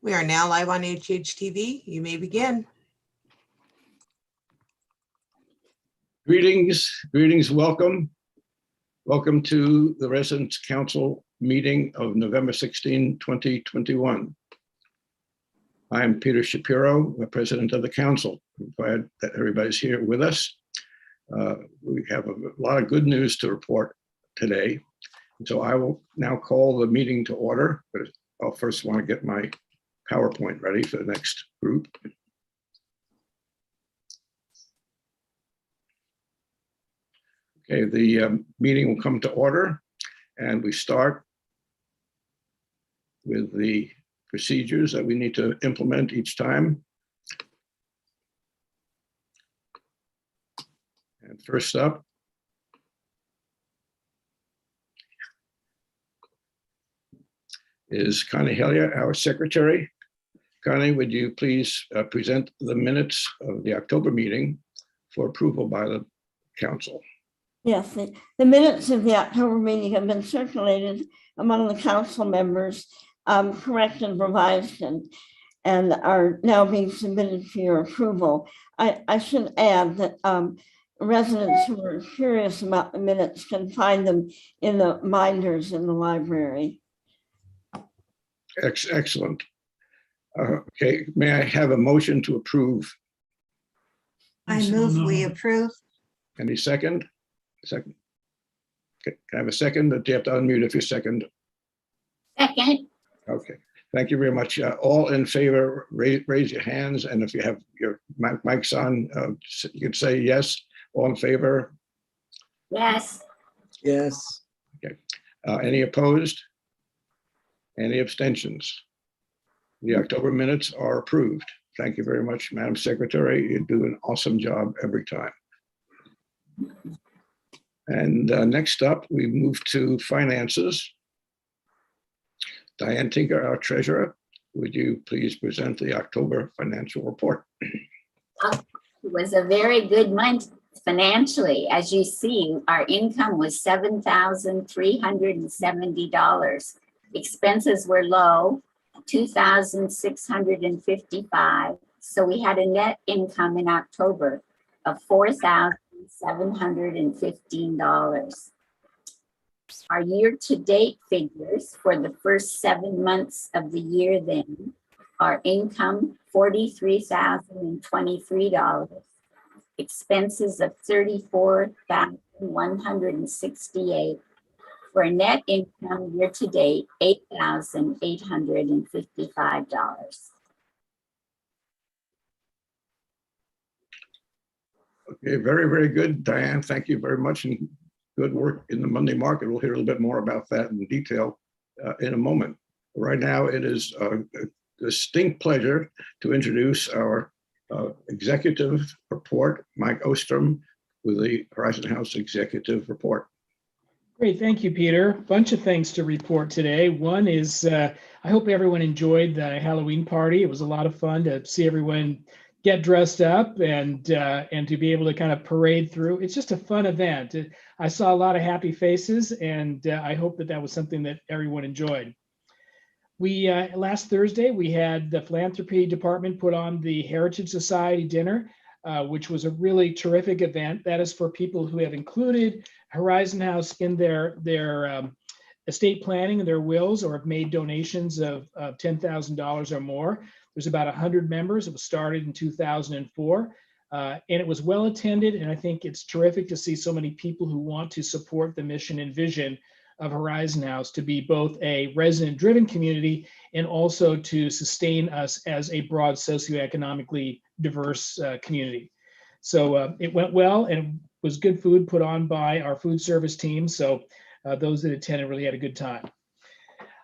We are now live on HHTV. You may begin. Greetings, welcome. Welcome to the Residents' Council meeting of November 16, 2021. I'm Peter Shapiro, the president of the council. I'm glad that everybody's here with us. We have a lot of good news to report today. So I will now call the meeting to order, but I'll first want to get my PowerPoint ready for the next group. Okay, the meeting will come to order, and we start with the procedures that we need to implement each time. And first up is Connie Helia, our secretary. Connie, would you please present the minutes of the October meeting for approval by the council? Yes, the minutes of the October meeting have been circulated among the council members, corrected, revised, and are now being submitted for your approval. I should add that residents who are curious about the minutes can find them in the binders in the library. Excellent. Okay, may I have a motion to approve? I move we approve. Any second? Second. Okay, can I have a second? Do you have to unmute if you second? Second. Okay, thank you very much. All in favor, raise your hands, and if you have your mics on, you can say yes. All in favor? Yes. Yes. Okay. Any opposed? Any abstentions? The October minutes are approved. Thank you very much, Madam Secretary. You do an awesome job every time. And next up, we move to finances. Diane Tinker, our treasurer, would you please present the October financial report? It was a very good month financially. As you see, our income was $7,370. Expenses were low, $2,655. So we had a net income in October of $4,715. Our year-to-date figures for the first 7 months of the year then are income $43,023, expenses of $34,168, for a net income year-to-date $8,855. Okay, very good, Diane. Thank you very much, and good work in the Monday market. We'll hear a little bit more about that in detail in a moment. Right now, it is a distinct pleasure to introduce our executive report, Mike Ostrom, with the Horizon House executive report. Great, thank you, Peter. Bunch of things to report today. One is, I hope everyone enjoyed the Halloween party. It was a lot of fun to see everyone get dressed up and to be able to kind of parade through. It's just a fun event. I saw a lot of happy faces, and I hope that that was something that everyone enjoyed. We last Thursday, we had the philanthropy department put on the Heritage Society dinner, which was a really terrific event. That is for people who have included Horizon House in their estate planning and their wills, or have made donations of $10,000 or more. There's about 100 members. It was started in 2004, and it was well attended. And I think it's terrific to see so many people who want to support the mission and vision of Horizon House to be both a resident-driven community and also to sustain us as a broad socioeconomically diverse community. So it went well, and was good food put on by our food service team. So those that attended really had a good time.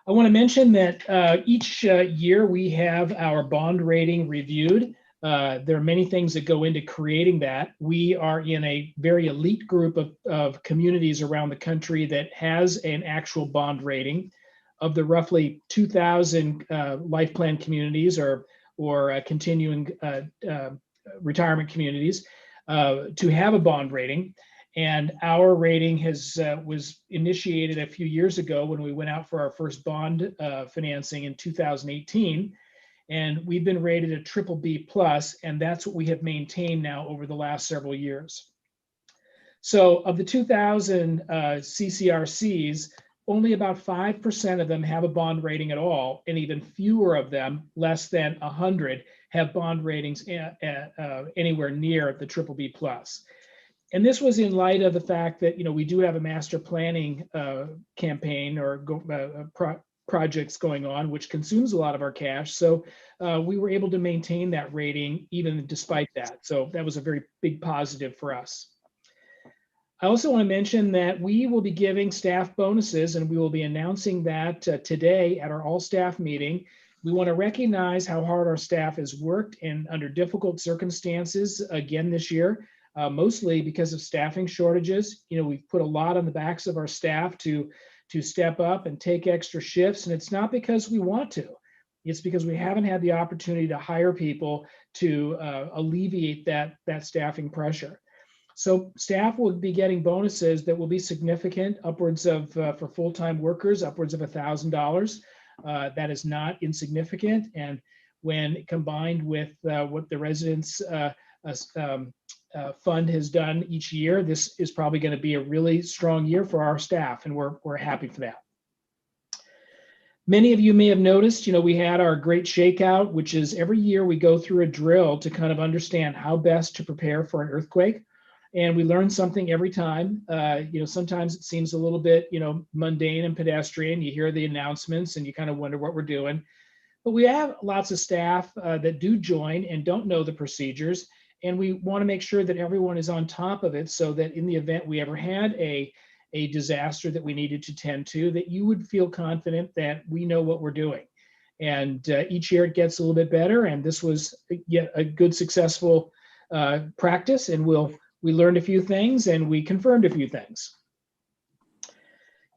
I want to mention that each year we have our bond rating reviewed. There are many things that go into creating that. We are in a very elite group of communities around the country that has an actual bond rating. Of the roughly 2,000 life plan communities or continuing retirement communities to have a bond rating. And our rating was initiated a few years ago when we went out for our first bond financing in 2018. And we've been rated a triple B plus, and that's what we have maintained now over the last several years. So of the 2,000 CCRCs, only about 5% of them have a bond rating at all, and even fewer of them, less than 100, have bond ratings anywhere near the triple B plus. And this was in light of the fact that, we do have a master planning campaign or projects going on, which consumes a lot of our cash. So we were able to maintain that rating even despite that. So that was a very big positive for us. I also want to mention that we will be giving staff bonuses, and we will be announcing that today at our all-staff meeting. We want to recognize how hard our staff has worked and under difficult circumstances again this year, mostly because of staffing shortages. We've put a lot on the backs of our staff to step up and take extra shifts, and it's not because we want to. It's because we haven't had the opportunity to hire people to alleviate that staffing pressure. So staff will be getting bonuses that will be significant, upwards of, for full-time workers, upwards of $1,000. That is not insignificant. And when combined with what the residents fund has done each year, this is probably going to be a really strong year for our staff, and we're happy for that. Many of you may have noticed, we had our great shakeout, which is every year we go through a drill to kind of understand how best to prepare for an earthquake. And we learn something every time. Sometimes it seems a little bit, mundane and pedestrian. You hear the announcements and you kind of wonder what we're doing. But we have lots of staff that do join and don't know the procedures. And we want to make sure that everyone is on top of it so that in the event we ever had a disaster that we needed to tend to, that you would feel confident that we know what we're doing. And each year it gets a little bit better. And this was yet a good, successful practice. And we learned a few things and we confirmed a few things.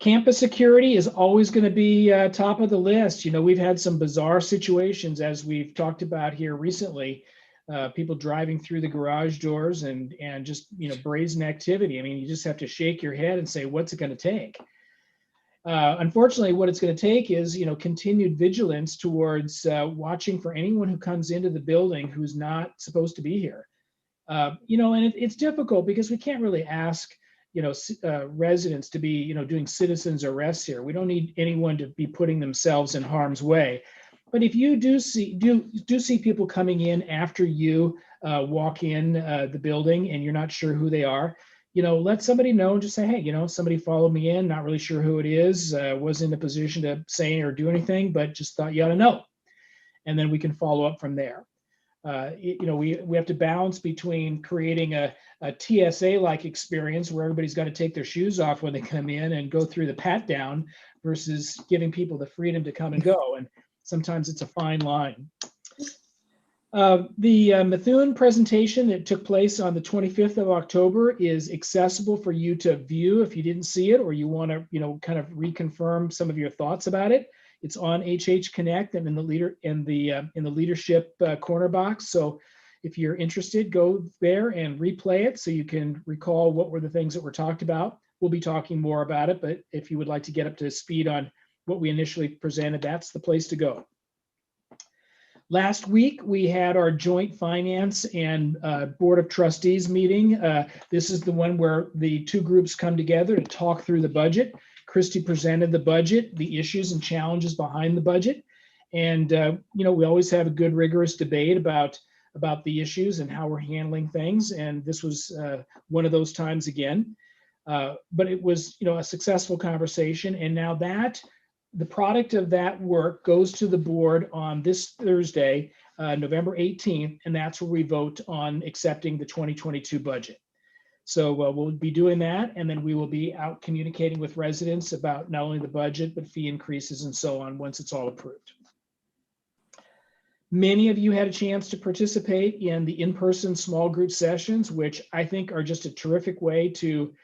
Campus security is always going to be top of the list. We've had some bizarre situations, as we've talked about here recently, people driving through the garage doors and just, brazen activity. I mean, you just have to shake your head and say, what's it going to take? Unfortunately, what it's going to take is, continued vigilance towards watching for anyone who comes into the building who's not supposed to be here. And it's difficult because we can't really ask, residents to be, doing citizens arrests here. We don't need anyone to be putting themselves in harm's way. But if you do see people coming in after you walk in the building and you're not sure who they are, let somebody know and just say, hey, somebody followed me in, not really sure who it is, wasn't in a position to say or do anything, but just thought you ought to know. And then we can follow up from there. We have to balance between creating a TSA-like experience where everybody's got to take their shoes off when they come in and go through the pat down versus giving people the freedom to come and go. And sometimes it's a fine line. The Methuen presentation that took place on the 25th of October is accessible for you to view if you didn't see it or you want to, kind of reconfirm some of your thoughts about it. It's on HH Connect and in the leadership corner box. So if you're interested, go there and replay it so you can recall what were the things that were talked about. We'll be talking more about it, but if you would like to get up to speed on what we initially presented, that's the place to go. Last week, we had our joint finance and board of trustees meeting. This is the one where the two groups come together to talk through the budget. Christy presented the budget, the issues and challenges behind the budget. And, we always have a good, rigorous debate about the issues and how we're handling things. And this was one of those times again. But it was, a successful conversation. And now the product of that work goes to the board on this Thursday, November 18th, and that's where we vote on accepting the 2022 budget. So we'll be doing that, and then we will be out communicating with residents about not only the budget, but fee increases and so on once it's all approved. Many of you had a chance to participate in the in-person small group sessions, which I think are just a terrific way to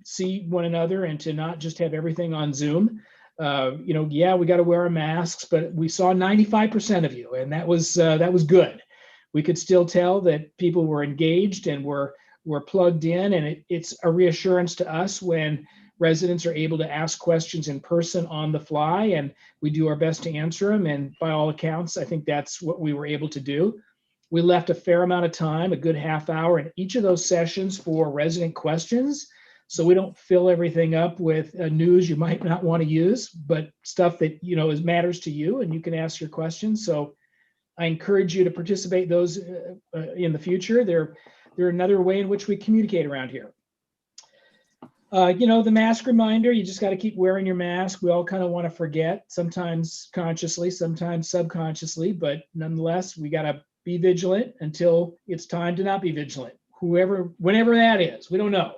see one another and to not just have everything on Zoom. Yeah, we got to wear our masks, but we saw 95% of you, and that was good. We could still tell that people were engaged and were plugged in, and it's a reassurance to us when residents are able to ask questions in person on the fly, and we do our best to answer them. And by all accounts, I think that's what we were able to do. We left a fair amount of time, a good half hour in each of those sessions for resident questions. So we don't fill everything up with news you might not want to use, but stuff that, you know, matters to you and you can ask your questions. So I encourage you to participate those in the future. They're another way in which we communicate around here. You know, the mask reminder, you just got to keep wearing your mask. We all kind of want to forget, sometimes consciously, sometimes subconsciously, but nonetheless, we got to be vigilant until it's time to not be vigilant. Whenever that is, we don't know.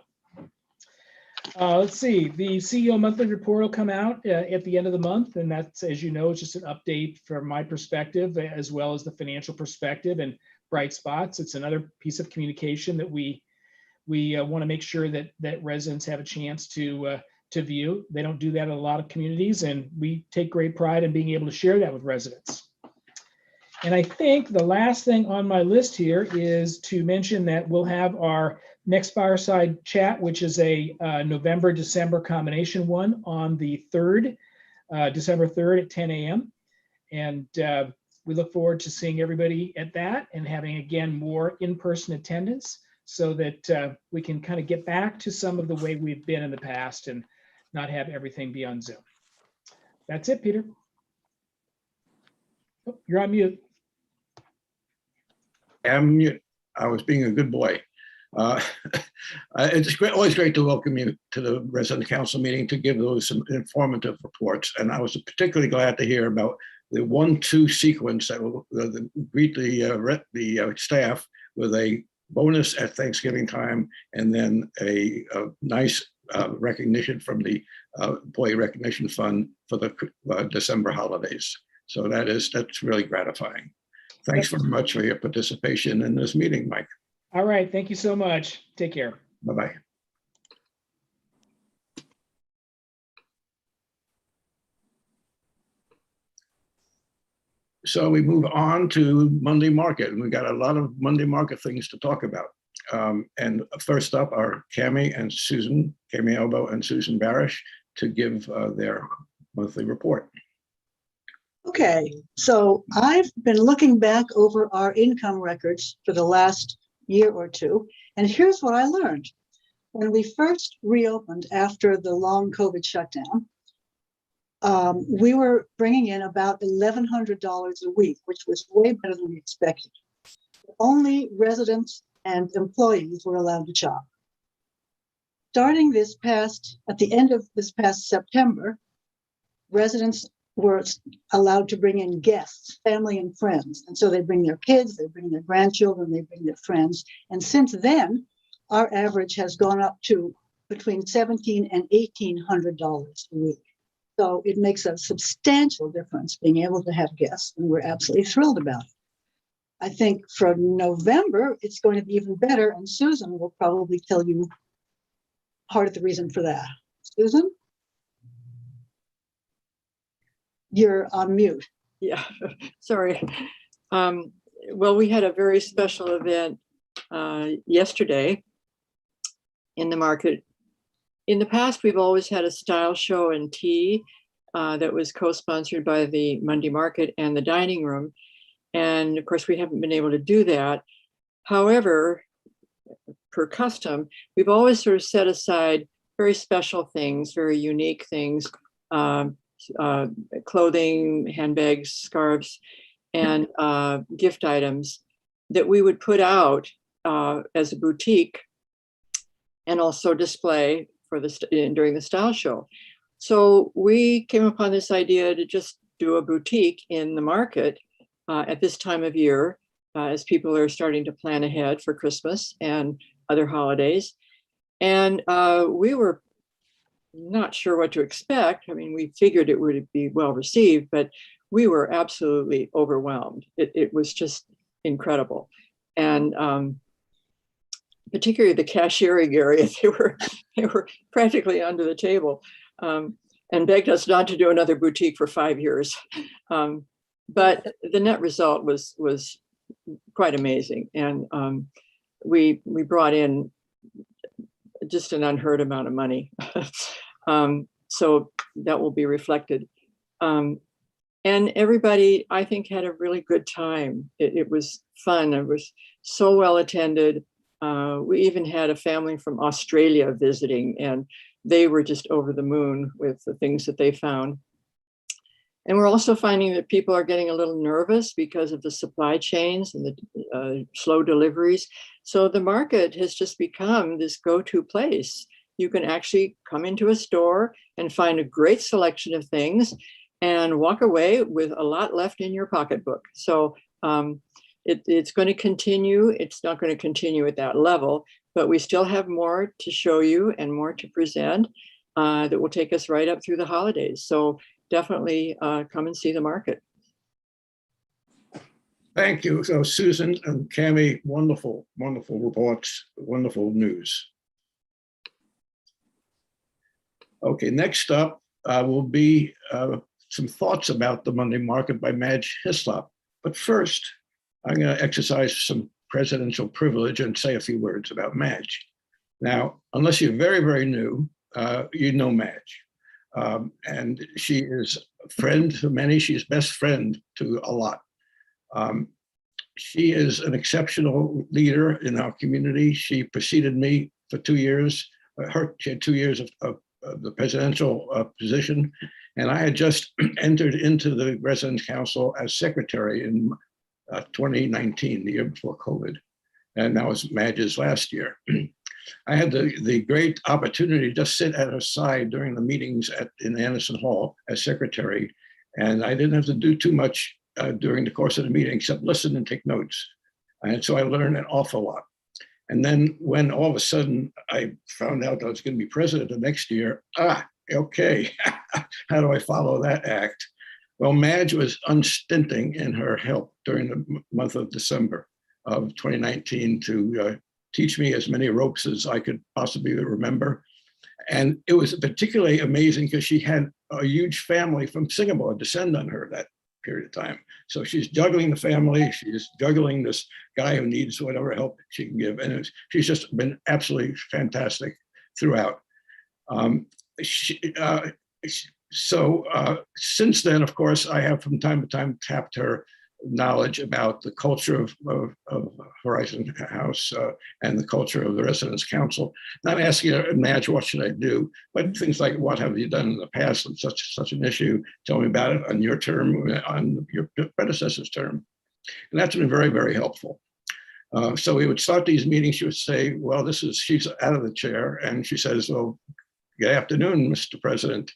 Let's see, the CEO monthly report will come out at the end of the month. And that's, as you know, it's just an update from my perspective, as well as the financial perspective and bright spots. It's another piece of communication that we want to make sure that residents have a chance to view. They don't do that in a lot of communities, and we take great pride in being able to share that with residents. And I think the last thing on my list here is to mention that we'll have our next fireside chat, which is a November-December combination one on the 3rd, December 3rd at 10 a.m. And we look forward to seeing everybody at that and having, again, more in-person attendance so that we can kind of get back to some of the way we've been in the past and not have everything be on Zoom. That's it, Peter. Oh, you're on mute. I'm mute. I was being a good boy. It's always great to welcome you to the resident council meeting to give those some informative reports. And I was particularly glad to hear about the 1-2 sequence that will greet the staff with a bonus at Thanksgiving time, and then a nice recognition from the Employee Recognition Fund for the December holidays. So that's really gratifying. Thanks very much for your participation in this meeting, Mike. All right, thank you so much. Take care. Bye-bye. So we move on to Monday Market, and we got a lot of Monday Market things to talk about. And first up are Cami Elbow and Susan Barish to give their monthly report. Okay, so I've been looking back over our income records for the last year or two, and here's what I learned. When we first reopened after the long COVID shutdown, we were bringing in about $1,100 a week, which was way better than we expected. Only residents and employees were allowed to shop. Starting at the end of this past September, residents were allowed to bring in guests, family and friends. And so they bring their kids, they bring their grandchildren, they bring their friends. And since then, our average has gone up to between $1,700 and $1,800 a week. So it makes a substantial difference being able to have guests, and we're absolutely thrilled about it. I think for November, it's going to be even better, and Susan will probably tell you part of the reason for that. Susan? You're on mute. Yeah, sorry. Well, we had a very special event yesterday in the market. In the past, we've always had a style show and tea that was co-sponsored by the Monday Market and the dining room. And of course, we haven't been able to do that. However, per custom, we've always sort of set aside very special things, very unique things, clothing, handbags, scarves, and gift items that we would put out as a boutique and also display for during the style show. So we came upon this idea to just do a boutique in the market at this time of year, as people are starting to plan ahead for Christmas and other holidays. And we were not sure what to expect. I mean, we figured it would be well received, but we were absolutely overwhelmed. It was just incredible. And particularly the cashiering area, they were practically under the table and begged us not to do another boutique for 5 years. But the net result was quite amazing. And we brought in just an unheard amount of money. So that will be reflected. And everybody, I think, had a really good time. It was fun. It was so well attended. We even had a family from Australia visiting, and they were just over the moon with the things that they found. And we're also finding that people are getting a little nervous because of the supply chains and the slow deliveries. So the market has just become this go-to place. You can actually come into a store and find a great selection of things and walk away with a lot left in your pocketbook. So it's going to continue. It's not going to continue at that level, but we still have more to show you and more to present that will take us right up through the holidays. So definitely come and see the market. Thank you. So Susan and Cammie, wonderful, wonderful reports, wonderful news. Okay, next up will be some thoughts about the Monday market by Madge Hislop. But first, I'm going to exercise some presidential privilege and say a few words about Madge. Now, unless you're very, very new, you know Madge. And she is a friend to many. She's best friend to a lot. She is an exceptional leader in our community. She preceded me for 2 years. She had 2 years of the presidential position. And I had just entered into the Residence Council as secretary in 2019, the year before COVID. And that was Madge's last year. I had the great opportunity to just sit at her side during the meetings in Anderson Hall as secretary. And I didn't have to do too much during the course of the meeting except listen and take notes. And so I learned an awful lot. And then when all of a sudden I found out that I was going to be president the next year, okay, how do I follow that act? Well, Madge was unstinting in her help during the month of December of 2019 to teach me as many ropes as I could possibly remember. And it was particularly amazing because she had a huge family from Singapore descend on her that period of time. So she's juggling the family, she's juggling this guy who needs whatever help she can give. And she's just been absolutely fantastic throughout. Since then, of course, I have from time to time tapped her knowledge about the culture of Horizon House and the culture of the Residence Council. Not asking her, Madge, what should I do? But things like, what have you done in the past on such an issue? Tell me about it on your term, on your predecessor's term. And that's been very, very helpful. So we would start these meetings. She would say, well, she's out of the chair. And she says, well, good afternoon, Mr. President.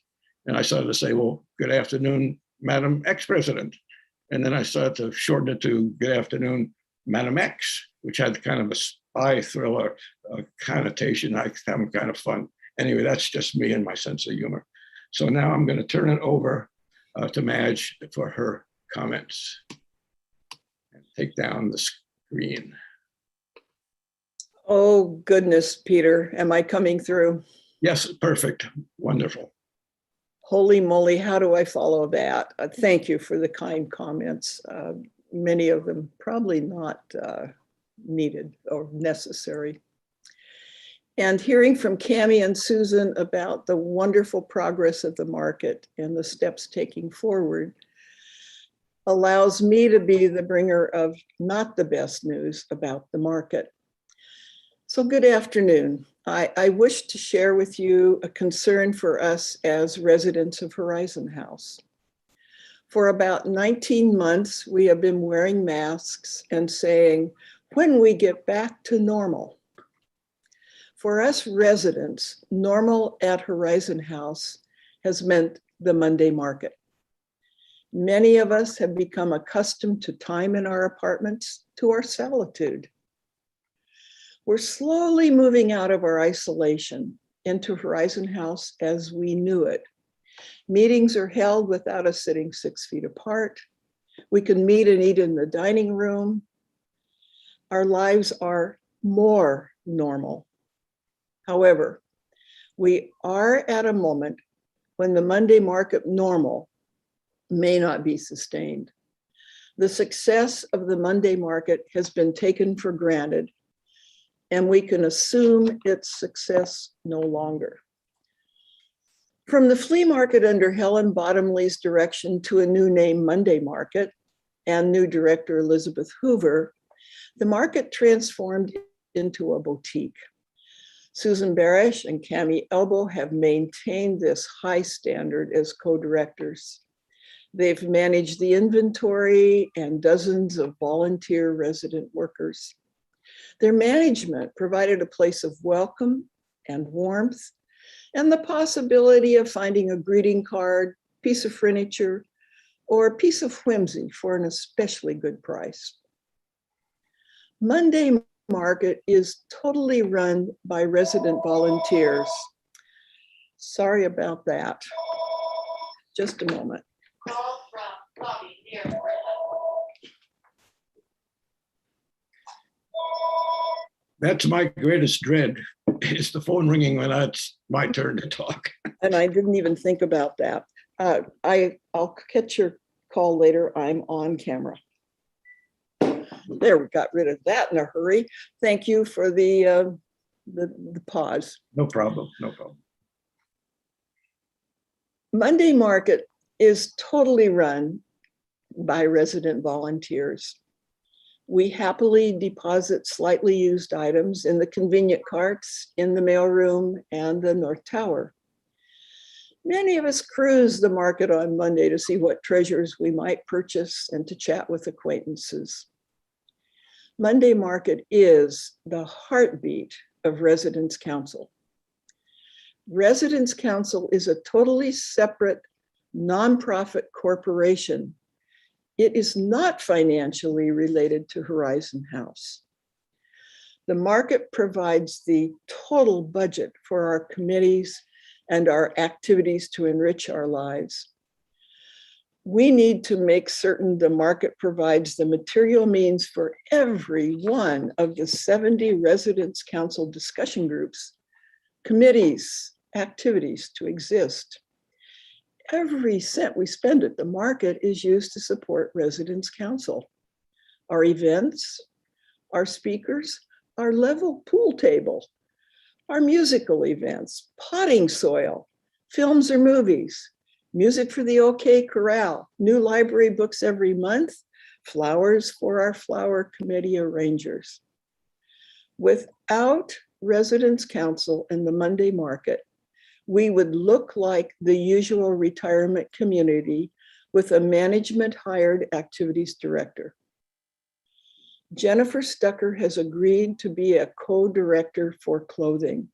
And I started to say, well, good afternoon, Madam Ex-President. And then I started to shorten it to good afternoon, Madam X, which had kind of a spy thriller connotation. I found kind of fun. Anyway, that's just me and my sense of humor. So now I'm going to turn it over to Madge for her comments. And take down the screen. Oh, goodness, Peter, am I coming through? Yes, perfect. Wonderful. Holy moly, how do I follow that? Thank you for the kind comments. Many of them probably not needed or necessary. And hearing from Cammie and Susan about the wonderful progress of the market and the steps taking forward allows me to be the bringer of not the best news about the market. So good afternoon. I wish to share with you a concern for us as residents of Horizon House. For about 19 months, we have been wearing masks and saying, when we get back to normal. For us residents, normal at Horizon House has meant the Monday market. Many of us have become accustomed to time in our apartments, to our solitude. We're slowly moving out of our isolation into Horizon House as we knew it. Meetings are held without us sitting 6 feet apart. We can meet and eat in the dining room. Our lives are more normal. However, we are at a moment when the Monday market normal may not be sustained. The success of the Monday market has been taken for granted, and we can assume its success no longer. From the flea market under Helen Bottomley's direction to a new name, Monday Market, and new director Elizabeth Hoover, the market transformed into a boutique. Susan Barish and Cami Elbow have maintained this high standard as co-directors. They've managed the inventory and dozens of volunteer resident workers. Their management provided a place of welcome and warmth and the possibility of finding a greeting card, piece of furniture, or a piece of whimsy for an especially good price. Monday Market is totally run by resident volunteers. Sorry about that. Just a moment. That's my greatest dread, is the phone ringing when it's my turn to talk. And I didn't even think about that. I'll catch your call later. I'm on camera. There, we got rid of that in a hurry. Thank you for the pause. No problem, no problem. Monday Market is totally run by resident volunteers. We happily deposit slightly used items in the convenient carts in the mailroom and the North Tower. Many of us cruise the market on Monday to see what treasures we might purchase and to chat with acquaintances. Monday Market is the heartbeat of Residents Council. Residents Council is a totally separate nonprofit corporation. It is not financially related to Horizon House. The market provides the total budget for our committees and our activities to enrich our lives. We need to make certain the market provides the material means for every one of the 70 Residents Council discussion groups, committees, activities to exist. Every cent we spend at the market is used to support Residents Council. Our events, our speakers, our level pool table, our musical events, potting soil, films or movies, music for the OK Corral, new library books every month, flowers for our flower committee arrangers. Without Residents Council and the Monday Market, we would look like the usual retirement community with a management hired activities director. Jennifer Stucker has agreed to be a co-director for clothing.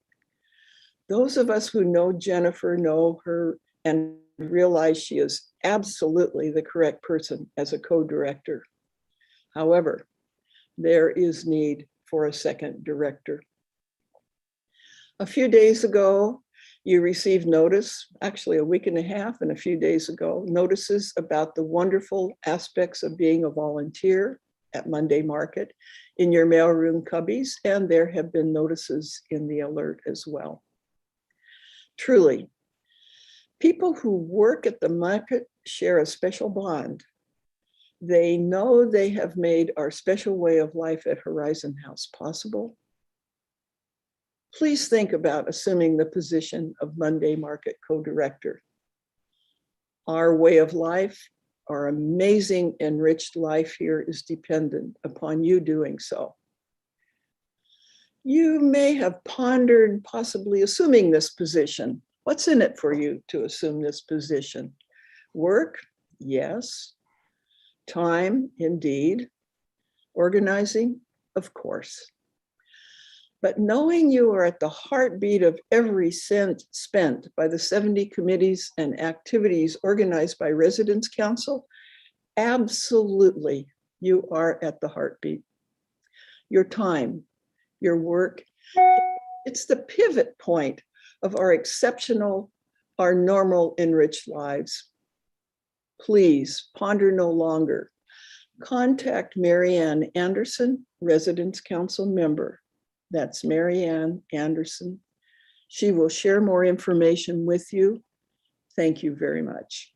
Those of us who know Jennifer know her and realize she is absolutely the correct person as a co-director. However, there is need for a second director. A few days ago, you received notice, actually a week and a half and a few days ago, notices about the wonderful aspects of being a volunteer at Monday Market in your mailroom cubbies, and there have been notices in the alert as well. Truly, people who work at the market share a special bond. They know they have made our special way of life at Horizon House possible. Please think about assuming the position of Monday Market co-director. Our way of life, our amazing enriched life here is dependent upon you doing so. You may have pondered possibly assuming this position. What's in it for you to assume this position? Work? Yes. Time? Indeed. Organizing? Of course. But knowing you are at the heartbeat of every cent spent by the 70 committees and activities organized by Residents Council, absolutely, you are at the heartbeat. Your time, your work, it's the pivot point of our exceptional, our normal enriched lives. Please ponder no longer. Contact Marianne Anderson, Residents Council member. That's Marianne Anderson. She will share more information with you. Thank you very much.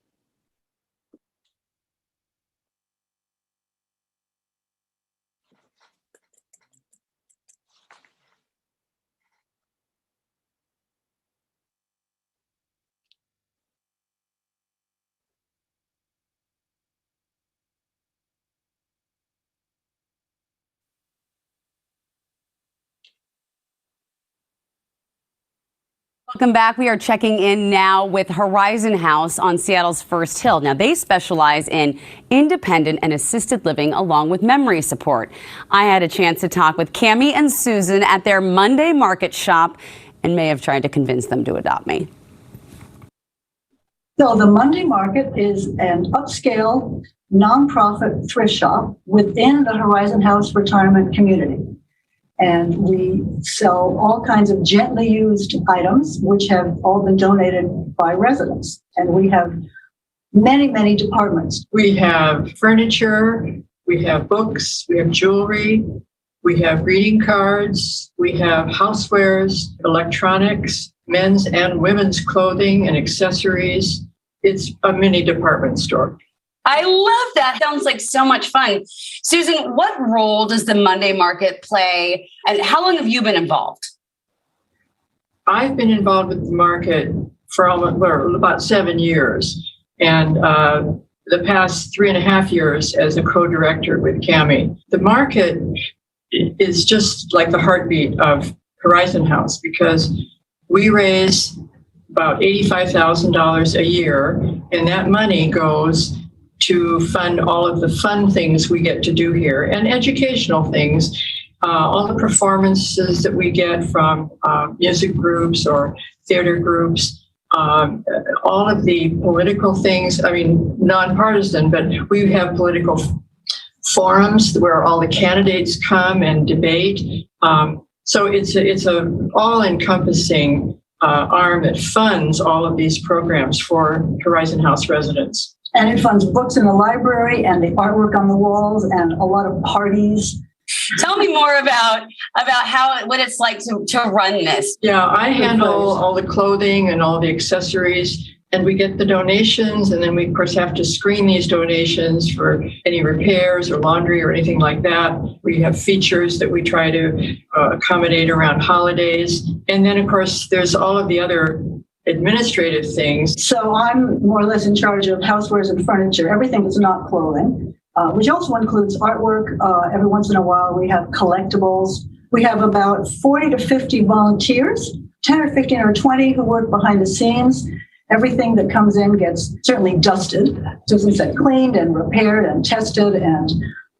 Welcome back. We are checking in now with Horizon House on Seattle's First Hill. Now, they specialize in independent and assisted living along with memory support. I had a chance to talk with Cammie and Susan at their Monday market shop and may have tried to convince them to adopt me. So the Monday Market is an upscale nonprofit thrift shop within the Horizon House retirement community. And we sell all kinds of gently used items, which have all been donated by residents. And we have many, many departments. We have furniture, we have books, we have jewelry, we have greeting cards, we have housewares, electronics, men's and women's clothing and accessories. It's a mini department store. I love that. Sounds like so much fun. Susan, what role does the Monday market play and how long have you been involved? I've been involved with the market for about 7 years, and the past 3.5 years as a co-director with Cammie. The market is just like the heartbeat of Horizon House because we raise about $85,000 a year, and that money goes to fund all of the fun things we get to do here and educational things, all the performances that we get from music groups or theater groups, all of the political things, I mean, nonpartisan, but we have political forums where all the candidates come and debate. So it's a all-encompassing arm that funds all of these programs for Horizon House residents. And it funds books in the library and the artwork on the walls and a lot of parties. Tell me more about what it's like to run this. Yeah, I handle all the clothing and all the accessories, and we get the donations, and then we, of course, have to screen these donations for any repairs or laundry or anything like that. We have features that we try to accommodate around holidays. And then, of course, there's all of the other administrative things. So I'm more or less in charge of housewares and furniture, everything that's not clothing, which also includes artwork. Every once in a while, we have collectibles. We have about 40 to 50 volunteers, 10 or 15 or 20 who work behind the scenes. Everything that comes in gets certainly dusted, Susan said, cleaned and repaired and tested and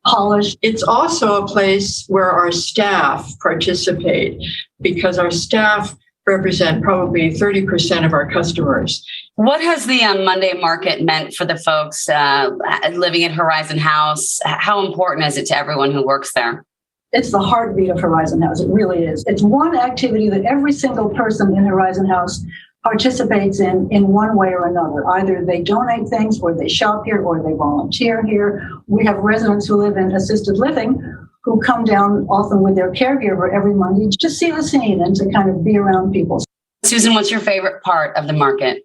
polished. It's also a place where our staff participate because our staff represent probably 30% of our customers. What has the Monday market meant for the folks living at Horizon House? How important is it to everyone who works there? It's the heartbeat of Horizon House. It really is. It's one activity that every single person in Horizon House participates in one way or another. Either they donate things or they shop here or they volunteer here. We have residents who live in assisted living who come down often with their caregiver every Monday to see the scene and to kind of be around people. Susan, what's your favorite part of the market?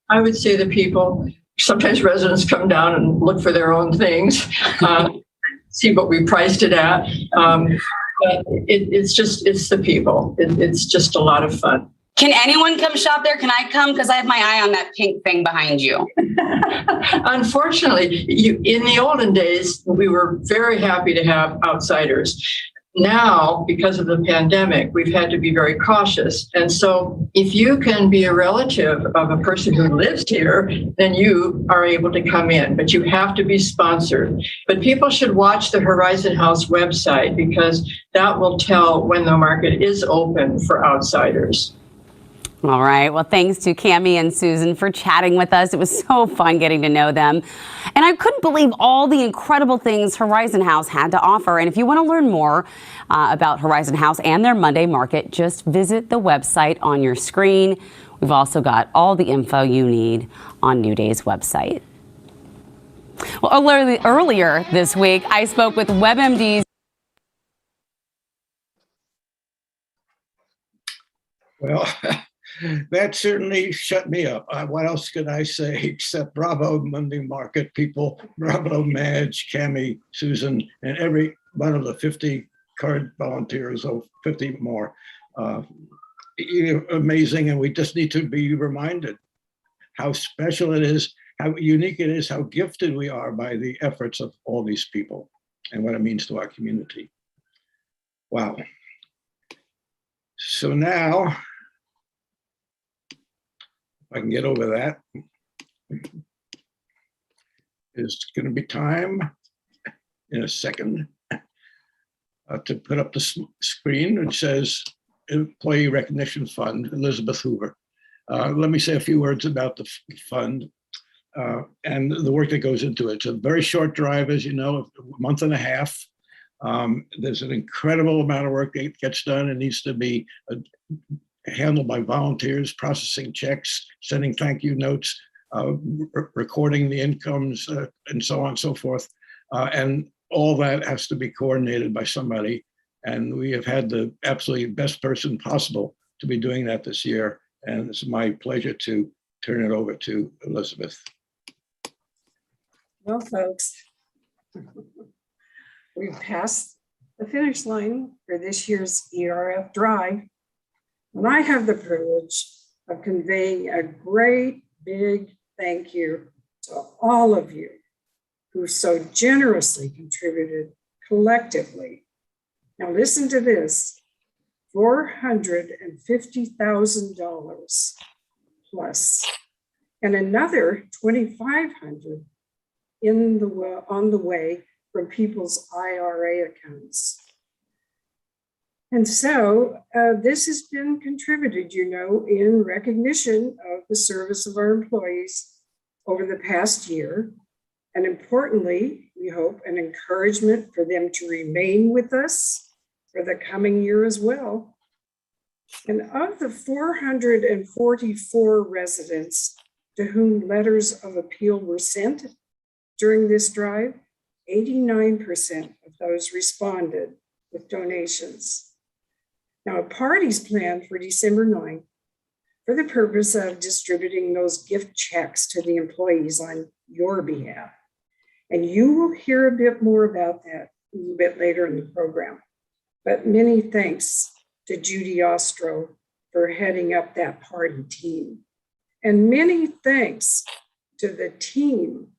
I would say the people. Sometimes residents come down and look for their own things, see what we priced it at. But it's the people. It's just a lot of fun. Can anyone come shop there? Can I come? Because I have my eye on that pink thing behind you. Unfortunately, in the olden days, we were very happy to have outsiders. Now, because of the pandemic, we've had to be very cautious. And so if you can be a relative of a person who lives here, then you are able to come in, but you have to be sponsored. But people should watch the Horizon House website because that will tell when the market is open for outsiders. All right. Well, thanks to Cammie and Susan for chatting with us. It was so fun getting to know them. And I couldn't believe all the incredible things Horizon House had to offer. And if you want to learn more about Horizon House and their Monday market, just visit the website on your screen. We've also got all the info you need on New Day's website. Well, earlier this week, I spoke with WebMD's. Well, that certainly shut me up. What else could I say except bravo, Monday Market people, bravo, Madge, Cammie, Susan, and every one of the 50 current volunteers, or 50 more. Amazing, and we just need to be reminded how special it is, how unique it is, how gifted we are by the efforts of all these people and what it means to our community. Wow. So now, I can get over that. It's going to be time in a second to put up the screen. It says Employee Recognition Fund, Elizabeth Hoover. Let me say a few words about the fund and the work that goes into it. It's a very short drive, as you know, a month and a half. There's an incredible amount of work that gets done. It needs to be handled by volunteers, processing checks, sending thank you notes, recording the incomes, and so on and so forth. And all that has to be coordinated by somebody. And we have had the absolutely best person possible to be doing that this year. And it's my pleasure to turn it over to Elizabeth. Well, folks, we've passed the finish line for this year's ERF drive. And I have the privilege of conveying a great big thank you to all of you who so generously contributed collectively. Now listen to this, $450,000 plus, and another $2,500 on the way from people's IRA accounts. And so this has been contributed, you know, in recognition of the service of our employees over the past year. And importantly, we hope an encouragement for them to remain with us for the coming year as well. And of the 444 residents to whom letters of appeal were sent during this drive, 89% of those responded with donations. Now, a party's planned for December 9th for the purpose of distributing those gift checks to the employees on your behalf. And you will hear a bit more about that a little bit later in the program. But many thanks to Judy Ostro for heading up that party team. And many thanks to the team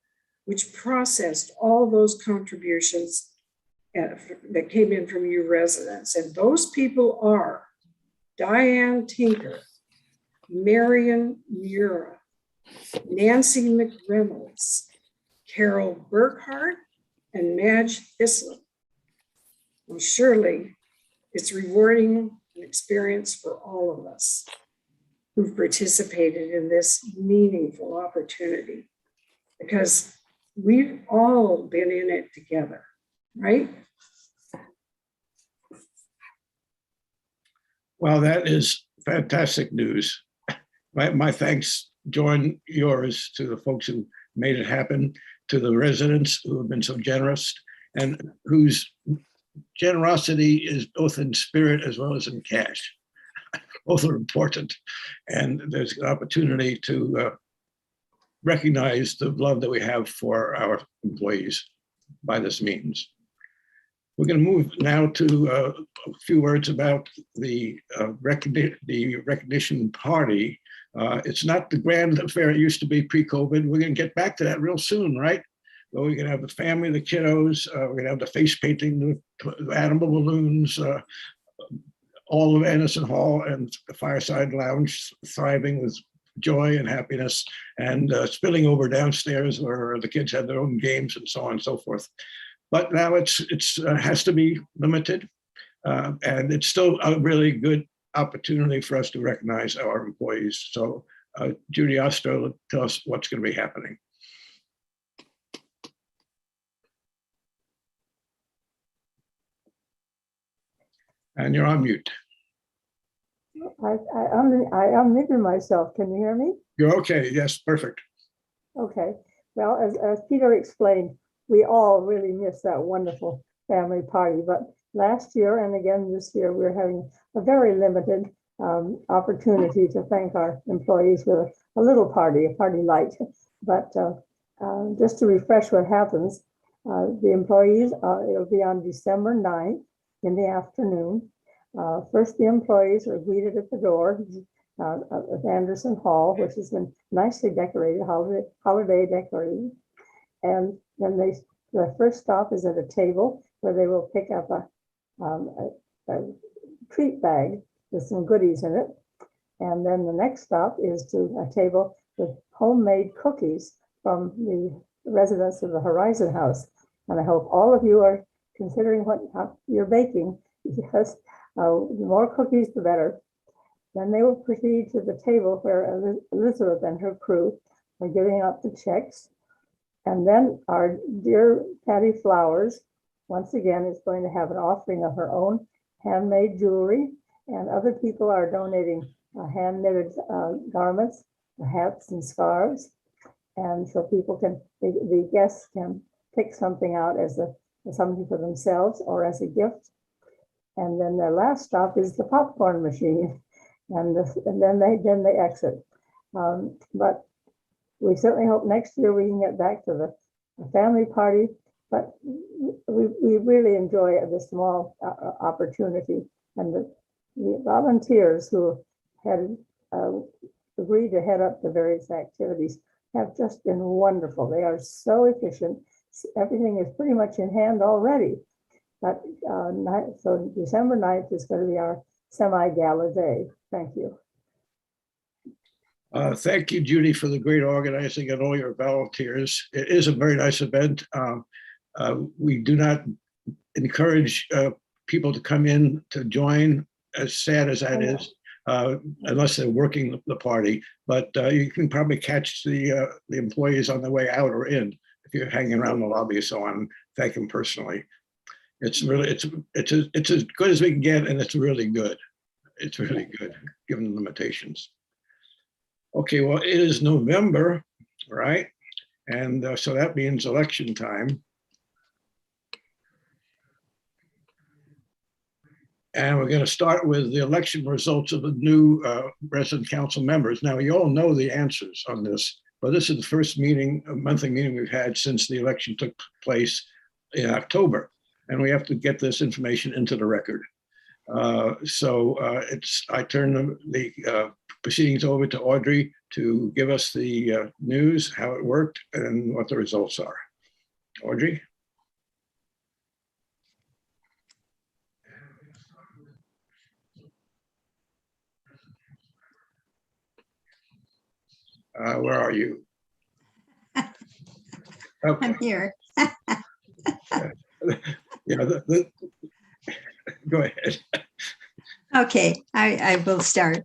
which processed all those contributions that came in from you residents. And those people are Diane Tinker, Marion Mura, Nancy McReynolds, Carol Burkhart, and Madge Thistle. Well, surely it's rewarding an experience for all of us who've participated in this meaningful opportunity, because we've all been in it together, right? Well, that is fantastic news. My thanks join yours to the folks who made it happen, to the residents who have been so generous and whose generosity is both in spirit as well as in cash. Both are important. And there's an opportunity to recognize the love that we have for our employees by this means. We're going to move now to a few words about the recognition party. It's not the grand affair it used to be pre-COVID. We're going to get back to that real soon, right? Well, we're going to have the family, the kiddos. We're going to have the face painting, the animal balloons, all of Anderson Hall and the Fireside Lounge thriving with joy and happiness, and spilling over downstairs where the kids had their own games and so on and so forth. But now it has to be limited, and it's still a really good opportunity for us to recognize our employees. So Judy Ostro, tell us what's going to be happening. And you're on mute. I unmuted myself. Can you hear me? You're okay. Yes, perfect. Okay. Well, as Peter explained, we all really miss that wonderful family party. But last year and again this year, we're having a very limited opportunity to thank our employees with a little party, a party light. But just to refresh what happens, the employees, it'll be on December 9th in the afternoon. First, the employees are greeted at the door of Anderson Hall, which has been nicely decorated, holiday decorated. And then the first stop is at a table where they will pick up a treat bag with some goodies in it. And then the next stop is to a table with homemade cookies from the residents of the Horizon House. And I hope all of you are considering what you're baking, because the more cookies, the better. Then they will proceed to the table where Elizabeth and her crew are giving out the checks. And then our dear Patty Flowers, once again, is going to have an offering of her own handmade jewelry, and other people are donating hand-knitted garments, hats and scarves. And so people can, the guests can pick something out as something for themselves or as a gift. And then their last stop is the popcorn machine, and then they exit. But we certainly hope next year we can get back to the family party. But we really enjoy this small opportunity, and the volunteers who had agreed to head up the various activities have just been wonderful. They are so efficient. Everything is pretty much in hand already. But so December 9th is going to be our semi-gala day. Thank you. Thank you, Judy, for the great organizing and all your volunteers. It is a very nice event. We do not encourage people to come in to join, as sad as that is, unless they're working the party. But you can probably catch the employees on the way out or in if you're hanging around the lobby. So on, thank them personally. It's really it's as good as we can get, and it's really good. It's really good given the limitations. Okay, well, it is November, right? And so that means election time. And we're going to start with the election results of the new resident council members. Now, you all know the answers on this, but this is the first meeting, a monthly meeting we've had since the election took place in October. And we have to get this information into the record. I turn the proceedings over to Audrey to give us the news, how it worked, and what the results are. Audrey? Where are you? Okay. I'm here. Yeah, go ahead. Okay, I will start.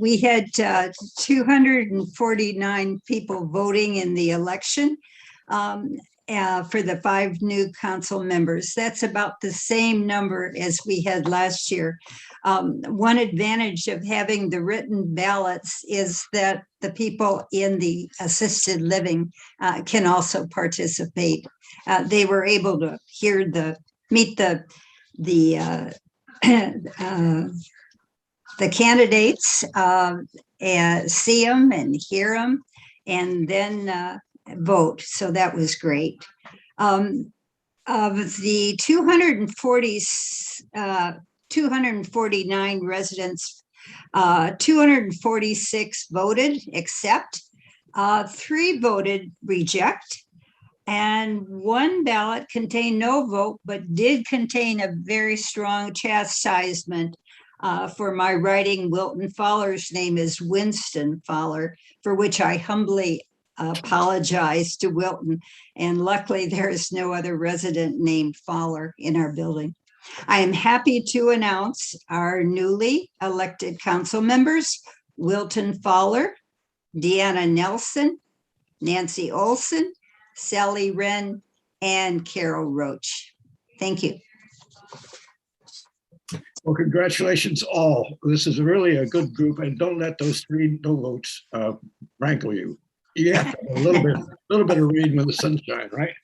We had 249 people voting in the election for the 5 new council members. That's about the same number as we had last year. One advantage of having the written ballots is that the people in the assisted living can also participate. They were able to meet the candidates, and see them and hear them, and then vote. So that was great. Of the 249 residents, 246 voted accept, 3 voted reject, and 1 ballot contained no vote, but did contain a very strong chastisement for my writing. Wilton Fowler's name is Winston Fowler, for which I humbly apologize to Wilton. And luckily, there is no other resident named Fowler in our building. I am happy to announce our newly elected council members: Wilton Fowler, Deanna Nelson, Nancy Olson, Sally Wren, and Carol Roach. Thank you. Well, congratulations all. This is really a good group, and don't let those 3 no votes rankle you. You have to have a little bit of rain when the sunshine, right?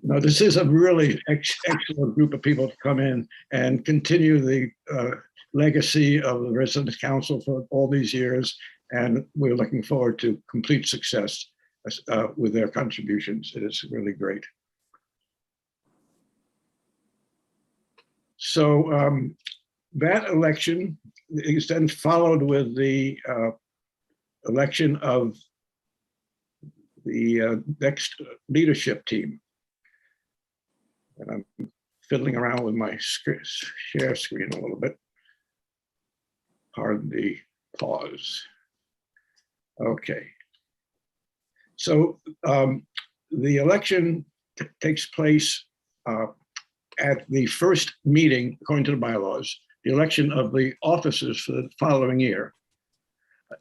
No, this is a really excellent group of people to come in and continue the legacy of the Residents Council for all these years, and we're looking forward to complete success with their contributions. It is really great. So that election is then followed with the election of the next leadership team. And I'm fiddling around with my share screen a little bit. Pardon the pause. Okay. So the election takes place at the first meeting, according to the bylaws, the election of the officers for the following year.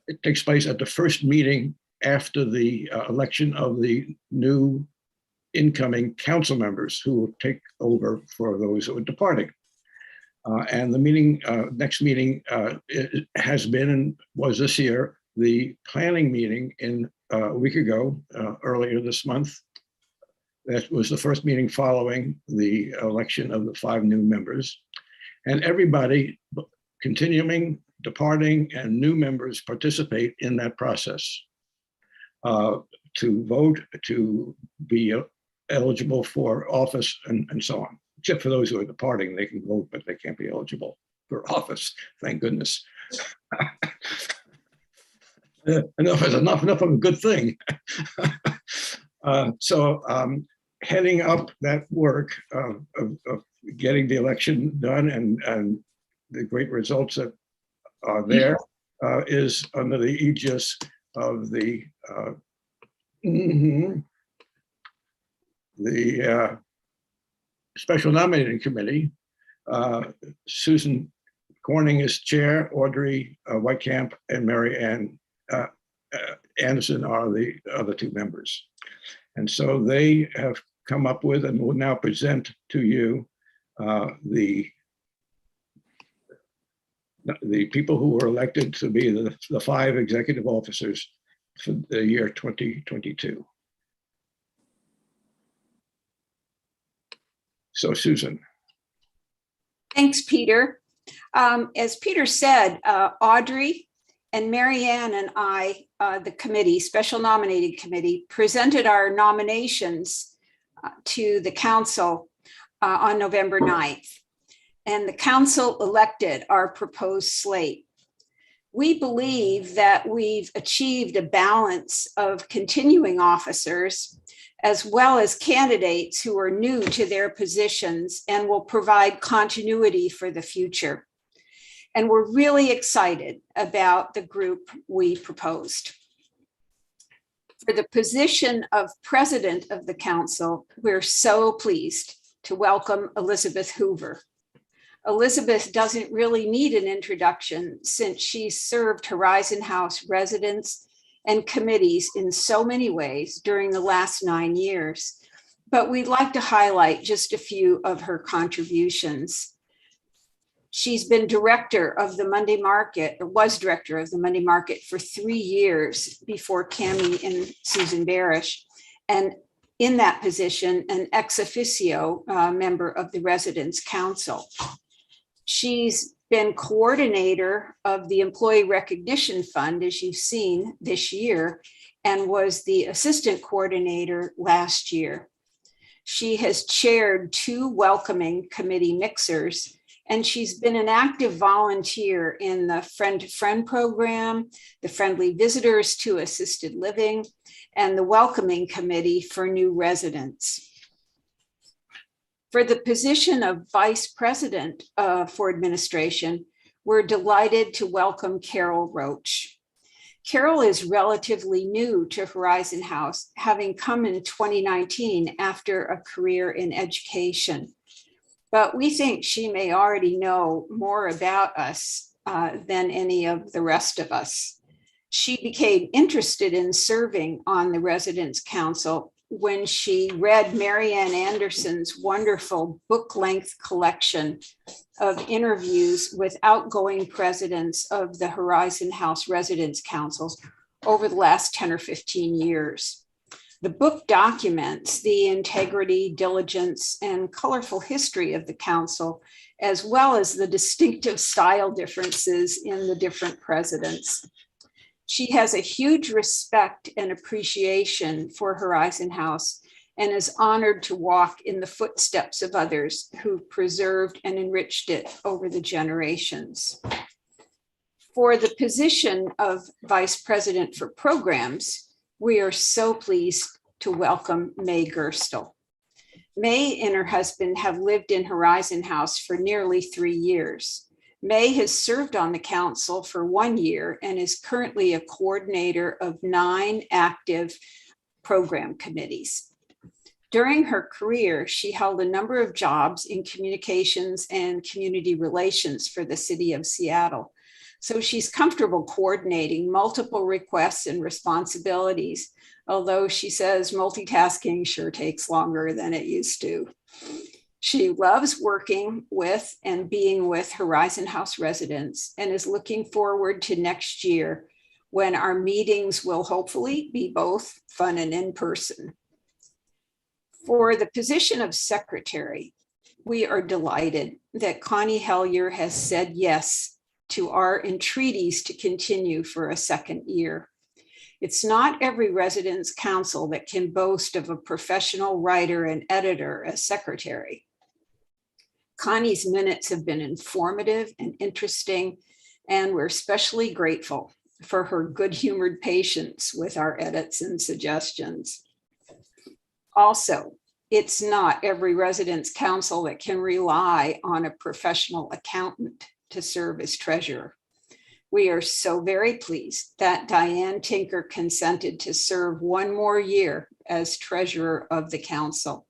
It takes place at the first meeting after the election of the new incoming council members who will take over for those who are departing. And the meeting, next meeting has been and was this year, the planning meeting in a week ago, earlier this month. That was the first meeting following the election of the 5 new members. And everybody continuing, departing, and new members participate in that process to vote, to be eligible for office, and so on. Except for those who are departing, they can vote, but they can't be eligible for office, thank goodness. Enough of a good thing. Heading up that work of getting the election done and the great results that are there is under the aegis of the Special Nominating Committee. Susan Corning is chair, Audrey Whitecamp and Mary Ann Anderson are the other 2 members. And so they have come up with and will now present to you the people who were elected to be the 5 executive officers for the year 2022. So Susan. Thanks, Peter. As Peter said, Audrey and Mary Ann and I, the committee, Special Nominating Committee, presented our nominations to the council on November 9th. And the council elected our proposed slate. We believe that we've achieved a balance of continuing officers as well as candidates who are new to their positions and will provide continuity for the future. And we're really excited about the group we proposed. For the position of president of the council, we're so pleased to welcome Elizabeth Hoover. Elizabeth doesn't really need an introduction since she's served Horizon House residents and committees in so many ways during the last 9 years. But we'd like to highlight just a few of her contributions. She's been director of the Monday Market, or was director of the Monday Market for 3 years before Cammie and Susan Barish. And in that position, an ex officio member of the Residents' Council. She's been coordinator of the Employee Recognition Fund, as you've seen this year, and was the assistant coordinator last year. She has chaired 2 welcoming committee mixers, and she's been an active volunteer in the Friend to Friend program, the Friendly Visitors to Assisted Living, and the Welcoming Committee for New Residents. For the position of Vice President for Administration, we're delighted to welcome Carol Roach. Carol is relatively new to Horizon House, having come in 2019 after a career in education. But we think she may already know more about us than any of the rest of us. She became interested in serving on the Residents' Council when she read Mary Ann Anderson's wonderful book-length collection of interviews with outgoing presidents of the Horizon House Residents' Councils over the last 10 or 15 years. The book documents the integrity, diligence, and colorful history of the council, as well as the distinctive style differences in the different presidents. She has a huge respect and appreciation for Horizon House and is honored to walk in the footsteps of others who preserved and enriched it over the generations. For the position of Vice President for Programs, we are so pleased to welcome May Gerstel. May and her husband have lived in Horizon House for nearly 3 years. May has served on the council for 1 year and is currently a coordinator of 9 active program committees. During her career, she held a number of jobs in communications and community relations for the city of Seattle. So she's comfortable coordinating multiple requests and responsibilities, although she says multitasking sure takes longer than it used to. She loves working with and being with Horizon House residents and is looking forward to next year when our meetings will hopefully be both fun and in person. For the position of secretary, we are delighted that Connie Hellier has said yes to our entreaties to continue for a second year. It's not every residence council that can boast of a professional writer and editor as secretary. Connie's minutes have been informative and interesting, and we're especially grateful for her good-humored patience with our edits and suggestions. Also, it's not every residence council that can rely on a professional accountant to serve as treasurer. We are so very pleased that Diane Tinker consented to serve 1 more year as treasurer of the council.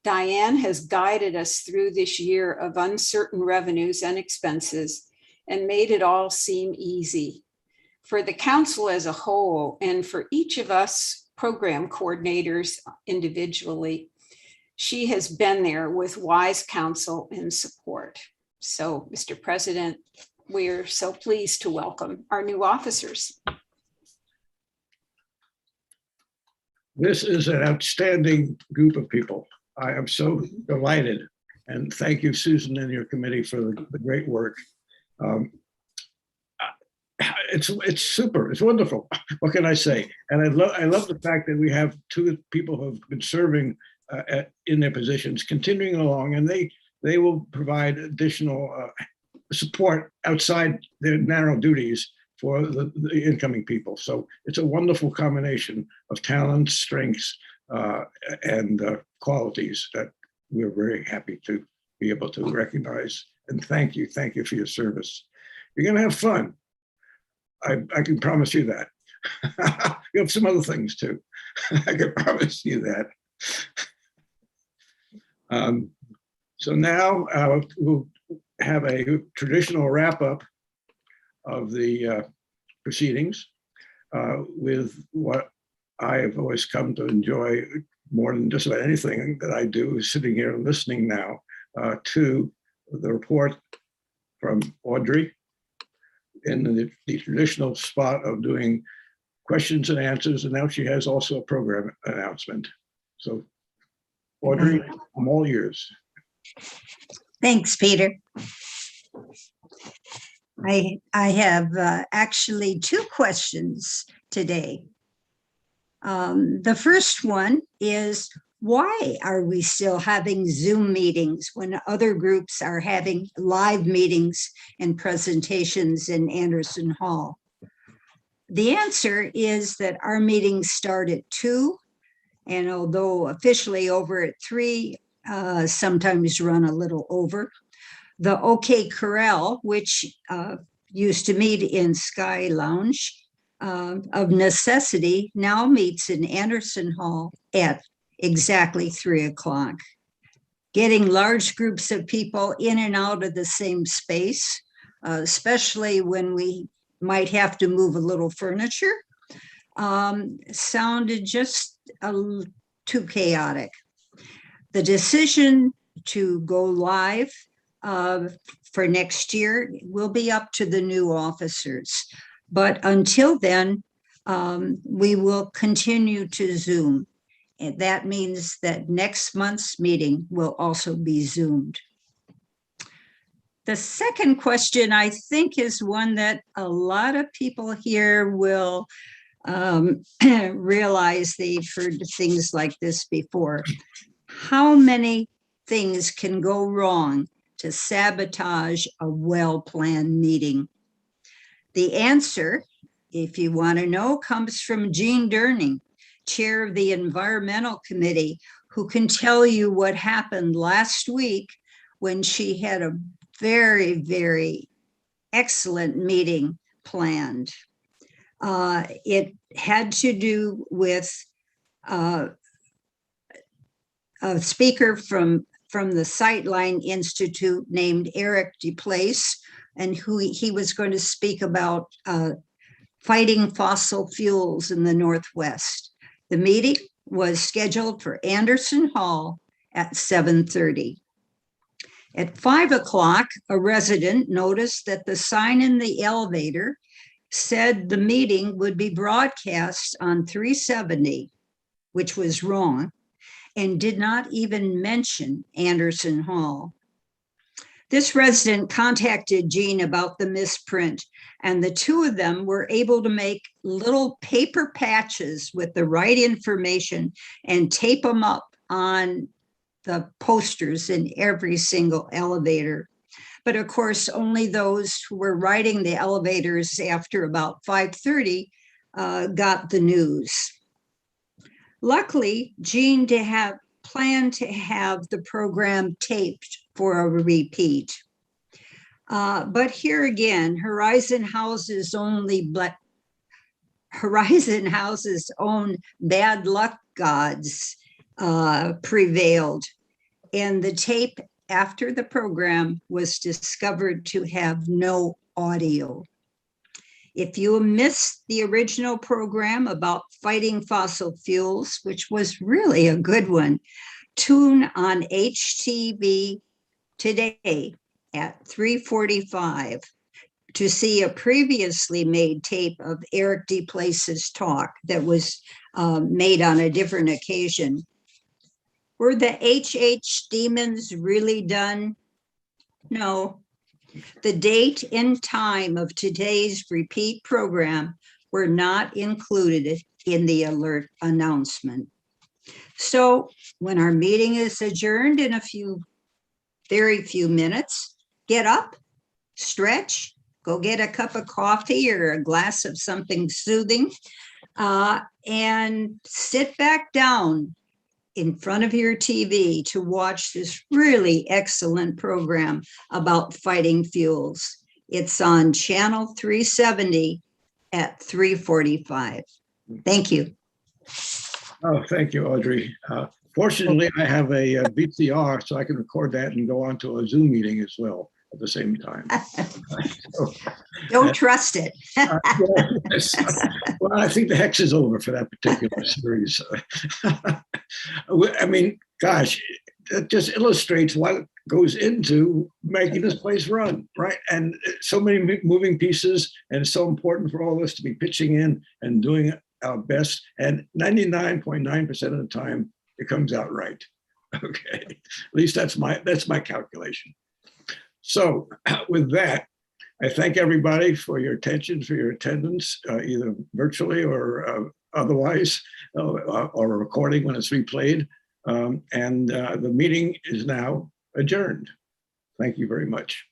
Diane has guided us through this year of uncertain revenues and expenses and made it all seem easy. For the council as a whole, and for each of us program coordinators individually, she has been there with wise counsel and support. So, Mr. President, we are so pleased to welcome our new officers. This is an outstanding group of people. I am so delighted. And thank you, Susan, and your committee for the great work. It's super. It's wonderful. What can I say? And I love the fact that we have 2 people who have been serving in their positions, continuing along, and they will provide additional support outside their narrow duties for the incoming people. So it's a wonderful combination of talents, strengths, and qualities that we're very happy to be able to recognize. And thank you for your service. You're going to have fun. I can promise you that. You have some other things too. I can promise you that. So now we'll have a traditional wrap up of the proceedings with what I have always come to enjoy more than just about anything that I do, sitting here and listening now to the report from Audrey in the traditional spot of doing questions and answers. And now she has also a program announcement. So Audrey, I'm all ears. Thanks, Peter. I have actually 2 questions today. The first one is, why are we still having Zoom meetings when other groups are having live meetings and presentations in Anderson Hall? The answer is that our meetings start at 2, and although officially over at 3, sometimes run a little over. The OK Corral, which used to meet in Sky Lounge, of necessity now meets in Anderson Hall at exactly 3 o'clock. Getting large groups of people in and out of the same space, especially when we might have to move a little furniture, sounded just too chaotic. The decision to go live for next year will be up to the new officers. But until then, we will continue to Zoom. And that means that next month's meeting will also be Zoomed. The second question, I think, is one that a lot of people here will realize they've heard things like this before. How many things can go wrong to sabotage a well-planned meeting? The answer, if you want to know, comes from Jean Durning, chair of the Environmental Committee, who can tell you what happened last week when she had a very, very excellent meeting planned. It had to do with a speaker from the Sightline Institute named Eric DePlace, and who he was going to speak about fighting fossil fuels in the Northwest. The meeting was scheduled for Anderson Hall at 7:30. At 5 o'clock, a resident noticed that the sign in the elevator said the meeting would be broadcast on 370, which was wrong, and did not even mention Anderson Hall. This resident contacted Jean about the misprint, and the two of them were able to make little paper patches with the right information and tape them up on the posters in every single elevator. But of course, only those who were riding the elevators after about 5:30 got the news. Luckily, Jean planned to have the program taped for a repeat. But here again, Horizon House's own bad luck gods prevailed, and the tape after the program was discovered to have no audio. If you missed the original program about fighting fossil fuels, which was really a good one, tune on HTV today at 3:45 to see a previously made tape of Eric DePlace's talk that was made on a different occasion. Were the HH demons really done? No. The date and time of today's repeat program were not included in the alert announcement. So when our meeting is adjourned in very few minutes, get up, stretch, go get a cup of coffee or a glass of something soothing, and sit back down in front of your TV to watch this really excellent program about fighting fuels. It's on channel 370 at 3:45. Thank you. Oh, thank you, Audrey. Fortunately, I have a VCR, so I can record that and go on to a Zoom meeting as well at the same time. Don't trust it. Yes. Well, I think the hex is over for that particular series. I mean, gosh, it just illustrates what goes into making this place run, right? And so many moving pieces, and it's so important for all of us to be pitching in and doing our best. And 99.9% of the time, it comes out right. Okay, at least that's my calculation. So with that, I thank everybody for your attention, for your attendance, either virtually or otherwise, or a recording when it's replayed. And the meeting is now adjourned. Thank you very much.